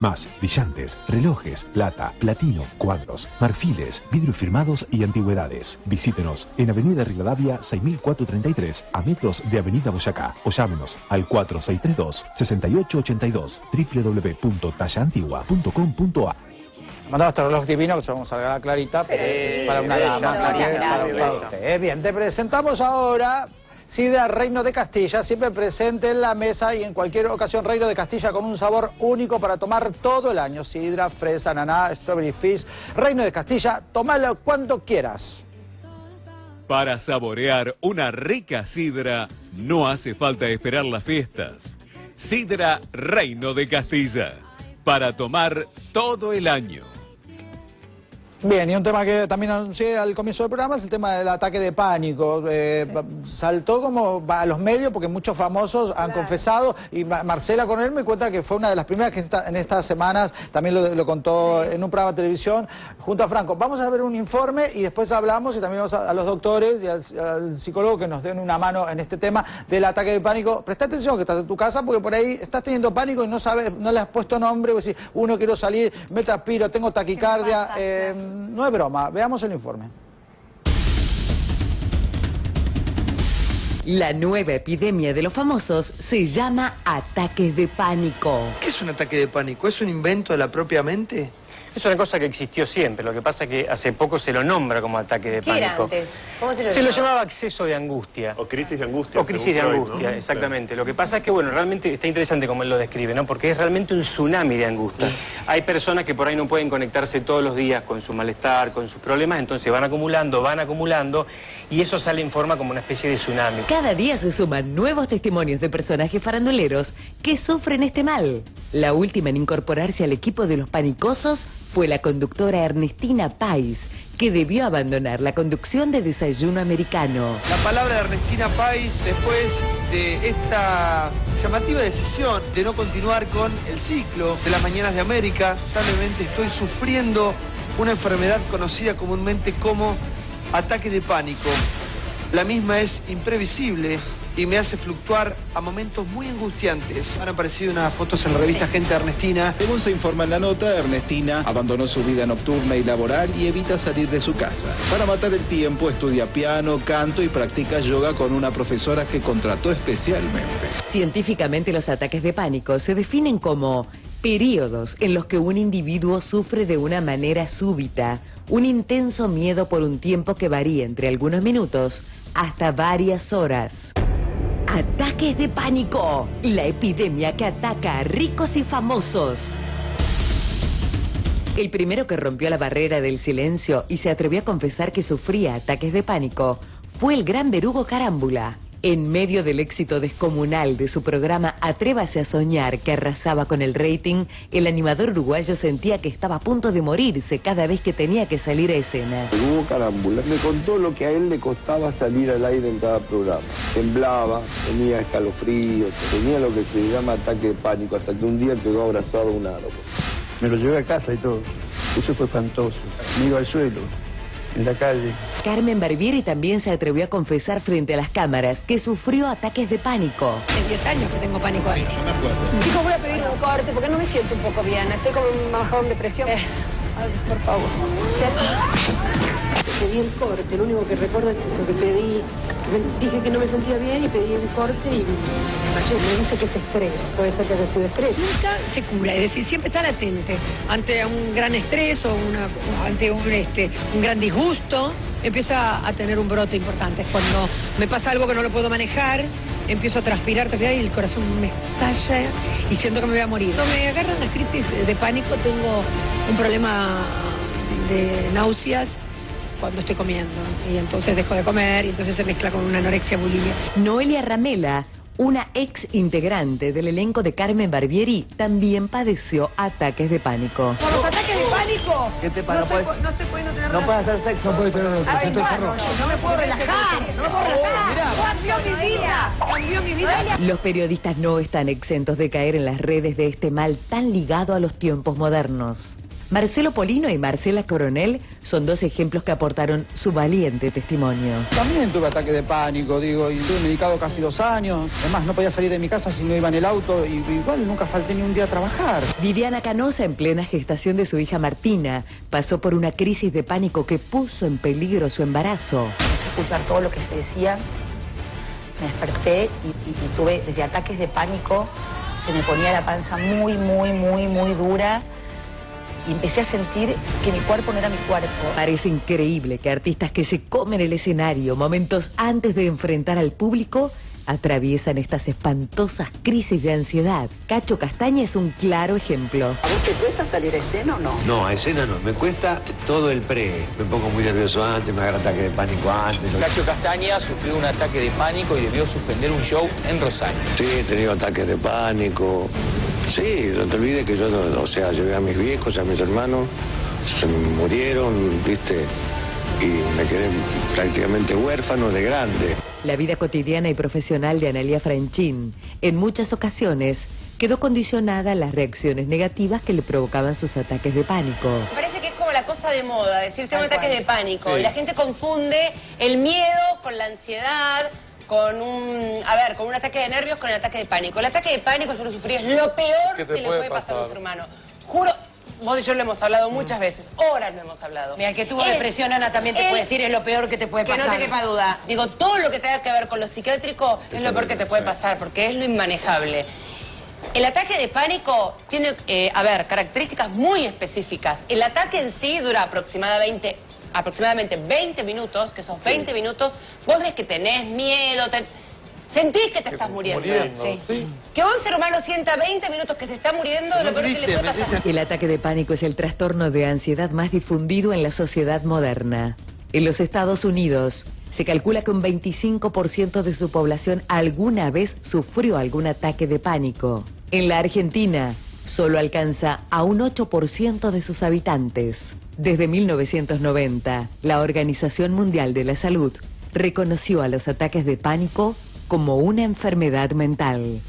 Más brillantes, relojes, plata, platino, cuadros, marfiles, vidrios firmados y antigüedades. Visítenos en Avenida Rivadavia 6433, a metros de Avenida Boyacá, o llámenos al 4632-6882, www.tallaantigua.com.ar. Mandamos este reloj divino que se lo vamos a regalar a Clarita, pero es para una dama. Para usted. Bien, te presentamos ahora Sidra Reino de Castilla, siempre presente en la mesa y en cualquier ocasión. Reino de Castilla con un sabor único para tomar todo el año. Sidra, fresa, ananá, strawberry fish. Reino de Castilla, tómalo cuando quieras. Para saborear una rica sidra, no hace falta esperar las fiestas. Sidra Reino de Castilla, para tomar todo el año. Bien, y un tema que también anuncié al comienzo del programa es el tema del ataque de pánico. Saltó como a los medios porque muchos famosos han confesado, y Marcela Coronel me cuenta que fue una de las primeras que en estas semanas también lo contó en un programa de televisión junto a Franco. Vamos a ver un informe y después hablamos, y también vamos a los doctores y al psicólogo que nos den una mano en este tema del ataque de pánico. Presta atención que estás en tu casa porque por ahí estás teniendo pánico y no sabes, no le has puesto nombre, pues si uno quiero salir, me transpiro, tengo taquicardia. No es broma, veamos el informe. La nueva epidemia de los famosos se llama ataques de pánico. ¿Qué es un ataque de pánico? ¿Es un invento de la propia mente? Es una cosa que existió siempre, lo que pasa es que hace poco se lo nombra como ataque de pánico. ¿Qué era antes? ¿Cómo se lo llamaba acceso de angustia. O crisis de angustia. O crisis de angustia, ¿no? Exactamente. Lo que pasa es que, bueno, realmente está interesante como él lo describe, ¿no? Porque es realmente un tsunami de angustia. Hay personas que por ahí no pueden conectarse todos los días con su malestar, con sus problemas, entonces van acumulando, y eso sale en forma como una especie de tsunami. Cada día se suman nuevos testimonios de personajes faranduleros que sufren este mal. La última en incorporarse al equipo de los panicosos fue la conductora Ernestina Pais, que debió abandonar la conducción de Desayuno Americano. La palabra de Ernestina Pais después de esta llamativa decisión de no continuar con el ciclo de las Mañanas de América. Lamentablemente estoy sufriendo una enfermedad conocida comúnmente como ataque de pánico. La misma es imprevisible y me hace fluctuar a momentos muy angustiantes. Han aparecido unas fotos en la revista Gente de Ernestina. Según se informa en la nota, Ernestina abandonó su vida nocturna y laboral y evita salir de su casa. Para matar el tiempo estudia piano, canto y practica yoga con una profesora que contrató especialmente. Científicamente, los ataques de pánico se definen como periodos en los que un individuo sufre de una manera súbita un intenso miedo por un tiempo que varía entre algunos minutos hasta varias horas. Ataques de pánico, la epidemia que ataca a ricos y famosos. El primero que rompió la barrera del silencio y se atrevió a confesar que sufría ataques de pánico fue el gran Berugo Carámbula. En medio del éxito descomunal de su programa Atrévase a Soñar, que arrasaba con el rating, el animador uruguayo sentía que estaba a punto de morirse cada vez que tenía que salir a escena. Berugo Carámbula me contó lo que a él le costaba salir al aire en cada programa. Temblaba, tenía escalofríos, tenía lo que se llama ataque de pánico, hasta que un día quedó abrazado a un árbol. Me lo llevé a casa y todo. Eso fue espantoso. Me iba al suelo, en la calle. Carmen Barbieri también se atrevió a confesar frente a las cámaras que sufrió ataques de pánico. Hace 10 años que tengo pánico. Sí, yo me acuerdo. Chicos, voy a pedir un corte porque no me siento un poco bien. Estoy con un bajón de presión. Ay, por favor. Pedí el corte, lo único que recuerdo es eso, que pedí, dije que no me sentía bien y pedí un corte y me dice que es estrés, puede ser que haya sido estrés. Nunca se cura, es decir, siempre está latente ante un gran estrés o ante un gran disgusto, empieza a tener un brote importante. Cuando me pasa algo que no lo puedo manejar, empiezo a transpirar y el corazón me estalla y siento que me voy a morir. Cuando me agarran las crisis de pánico, tengo un problema de náuseas cuando estoy comiendo, y entonces dejo de comer y entonces se mezcla con una anorexia bulimia. Noelia Ramela, una ex integrante del elenco de Carmen Barbieri, también padeció ataques de pánico. Por los ataques de pánico, ¿Qué te pasa? no estoy pudiendo tener No puedes hacer sexo. No puede tener una Ay, bueno, no me puedo relajar, cambió mi vida. Los periodistas no están exentos de caer en las redes de este mal tan ligado a los tiempos modernos. Marcelo Polino y Marcela Coronel son dos ejemplos que aportaron su valiente testimonio. También tuve ataque de pánico, digo, y estuve medicado casi 2 años. Además, no podía salir de mi casa si no iba en el auto, y igual nunca falté ni un día a trabajar. Viviana Canosa, en plena gestación de su hija Martina, pasó por una crisis de pánico que puso en peligro su embarazo. Empecé a escuchar todo lo que se decía, me desperté y tuve desde ataques de pánico, se me ponía la panza muy dura. Y empecé a sentir que mi cuerpo no era mi cuerpo. Parece increíble que artistas que se comen el escenario momentos antes de enfrentar al público atraviesan estas espantosas crisis de ansiedad. Cacho Castaña es un claro ejemplo. ¿A vos te cuesta salir a escena o no? No, a escena no, me cuesta todo el pre. Me pongo muy nervioso antes, me agarra ataque de pánico antes. Cacho Castaña sufrió un ataque de pánico y debió suspender un show en Rosario. Sí, he tenido ataques de pánico. Sí, no te olvides que yo, o sea, llevé a mis viejos, a mis hermanos, se me murieron, viste, y me quedé prácticamente huérfano de grande. La vida cotidiana y profesional de Analía Franchín, en muchas ocasiones, quedó condicionada a las reacciones negativas que le provocaban sus ataques de pánico. Me parece que es como la cosa de moda, decir tengo ataques de pánico, Sí. y la gente confunde el miedo con la ansiedad, con un ataque de nervios con el ataque de pánico. El ataque de pánico, yo lo sufrí, es lo peor ¿Qué que te le puede puede pasar a un pasar? ser humano. Juro, vos y yo lo hemos hablado muchas veces, horas lo hemos hablado. Mira, el que tuvo depresión, Ana, también te puede decir, es lo peor que te puede Que pasar. no te quepa duda. Digo, todo lo que tenga que ver con lo psiquiátrico es lo peor que te puede pasar, porque es lo inmanejable. El ataque de pánico tiene, características muy específicas. El ataque en sí dura aproximadamente 20 minutos, que esos 20 minutos, vos ves que tenés miedo, sentís que te estás muriendo. Sí. Que un ser humano sienta 20 minutos que se está muriendo es lo peor que le puede pasar. El ataque de pánico es el trastorno de ansiedad más difundido en la sociedad moderna. En los Estados Unidos, se calcula que un 25% de su población alguna vez sufrió algún ataque de pánico. En la Argentina, solo alcanza a un 8% de sus habitantes. Desde 1990, la Organización Mundial de la Salud reconoció a los ataques de pánico como una enfermedad mental.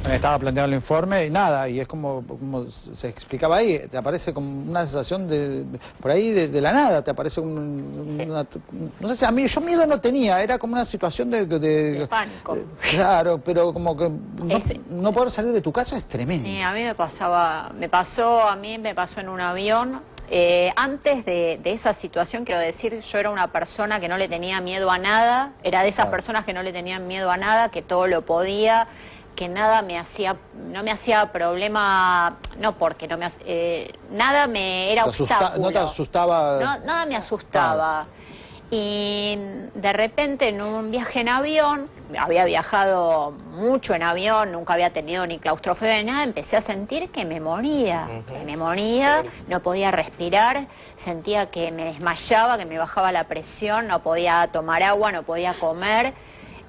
Me estaba planteando el informe y nada, y es como se explicaba ahí, te aparece como una sensación por ahí de la nada, te aparece no sé, a mí yo miedo no tenía, era como una situación de pánico. Claro, pero como que no poder salir de tu casa es tremendo. Sí, a mí me pasó en un avión. Antes de esa situación, quiero decir, yo era una persona que no le tenía miedo a nada, era de esas personas que no le tenían miedo a nada, que todo lo podía, que nada no me hacía problema, no porque nada me era obstáculo. ¿No te asustaba? No, nada me asustaba. Y de repente en un viaje en avión, había viajado mucho en avión, nunca había tenido ni claustrofobia ni nada, empecé a sentir que me moría, no podía respirar, sentía que me desmayaba, que me bajaba la presión, no podía tomar agua, no podía comer.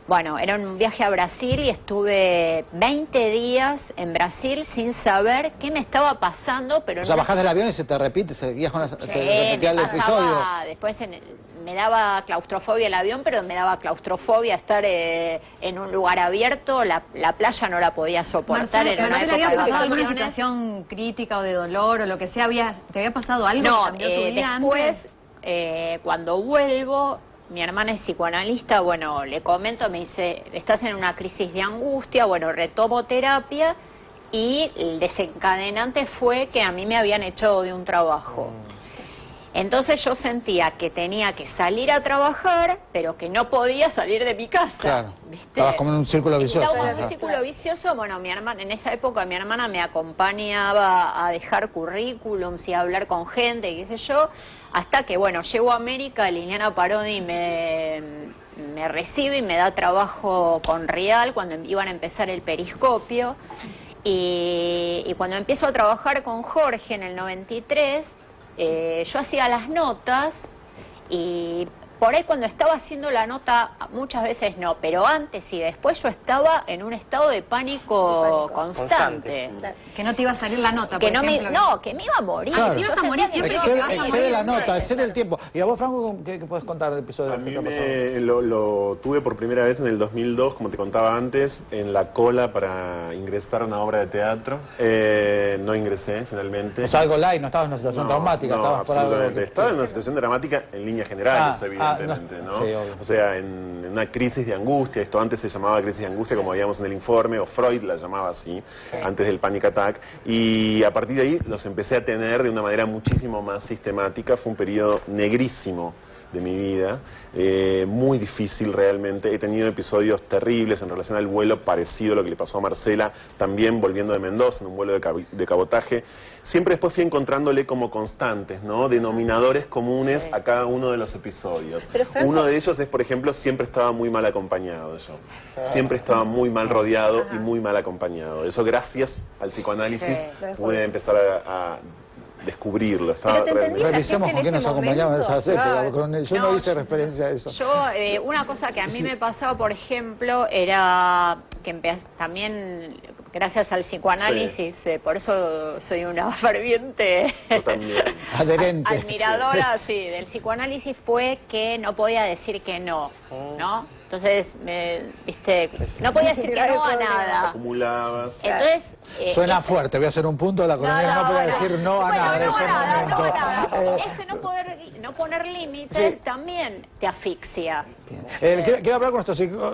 Bueno, era un viaje a Brasil y estuve 20 días en Brasil sin saber qué me estaba pasando, pero o sea, bajás del avión y se te repite, se repetía el episodio. Después me daba claustrofobia el avión, pero me daba claustrofobia estar en un lugar abierto, la playa no la podía soportar, era una época de ¿Te había pasado vacaciones. alguna situación crítica o de dolor o lo que sea? ¿Te había pasado algo No, que cambió tu vida después, antes? cuando vuelvo, mi hermana es psicoanalista, bueno, le comento, me dice, estás en una crisis de angustia, bueno, retomo terapia y el desencadenante fue que a mí me habían echado de un trabajo. Entonces yo sentía que tenía que salir a trabajar, pero que no podía salir de mi casa. Claro, ¿viste? estabas como en un círculo vicioso. Estaba en un círculo vicioso. Bueno, mi hermana, en esa época mi hermana me acompañaba a dejar currículums y a hablar con gente, qué sé yo, hasta que, bueno, llego a América, Liliana Parodi me recibe y me da trabajo con Real cuando iban a empezar el Periscopio. Y cuando empiezo a trabajar con Jorge en el 93, yo hacía las notas y por ahí cuando estaba haciendo la nota, muchas veces no, pero antes y después yo estaba en un estado de pánico constante. Que no te iba a salir la nota, Que por no me, ejemplo. no, que me iba a morir. Claro. Te ibas a morir siempre que te vas a morir. Excede la nota, excede el tiempo. ¿Y a vos, Franco, qué puedes contar del episodio? A mí lo tuve por primera vez en el 2002, como te contaba antes, en la cola para ingresar a una obra de teatro. No ingresé, finalmente. O sea, algo light, no estabas en una situación traumática. No, estabas por algo absolutamente. Estaba en una situación dramática en líneas generales, evidentemente, ¿no? Sí, obvio. O sea, en una crisis de angustia. Esto antes se llamaba crisis de angustia, como veíamos en el informe, o Freud la llamaba así, antes del panic attack. Y a partir de ahí los empecé a tener de una manera muchísimo más sistemática. Fue un periodo negrísimo de mi vida, muy difícil realmente. He tenido episodios terribles en relación al vuelo, parecido a lo que le pasó a Marcela, también volviendo de Mendoza en un vuelo de cabotaje. Siempre después fui encontrándole como constantes, ¿no? Denominadores comunes a cada uno de los episodios. Uno de ellos es, por ejemplo, siempre estaba muy mal acompañado yo. Siempre estaba muy mal rodeado y muy mal acompañado. Eso gracias al psicoanálisis pude empezar a descubrirlo. Estaba Revisemos con quién nos acompañaba en esa época, porque yo no hice referencia a eso. Yo, una cosa que a mí me pasaba, por ejemplo, era que también, gracias al psicoanálisis, por eso soy una ferviente adherente, admiradora, sí, del psicoanálisis, fue que no podía decir que no, ¿no? Entonces, viste, no podía decir que no a nada. Acumulabas. Entonces, suena fuerte, voy a hacer un punto de la cronera, no podía decir no a nada en ese momento. Ese no poner límites también te asfixia. Quiero hablar con nuestro psicólogo.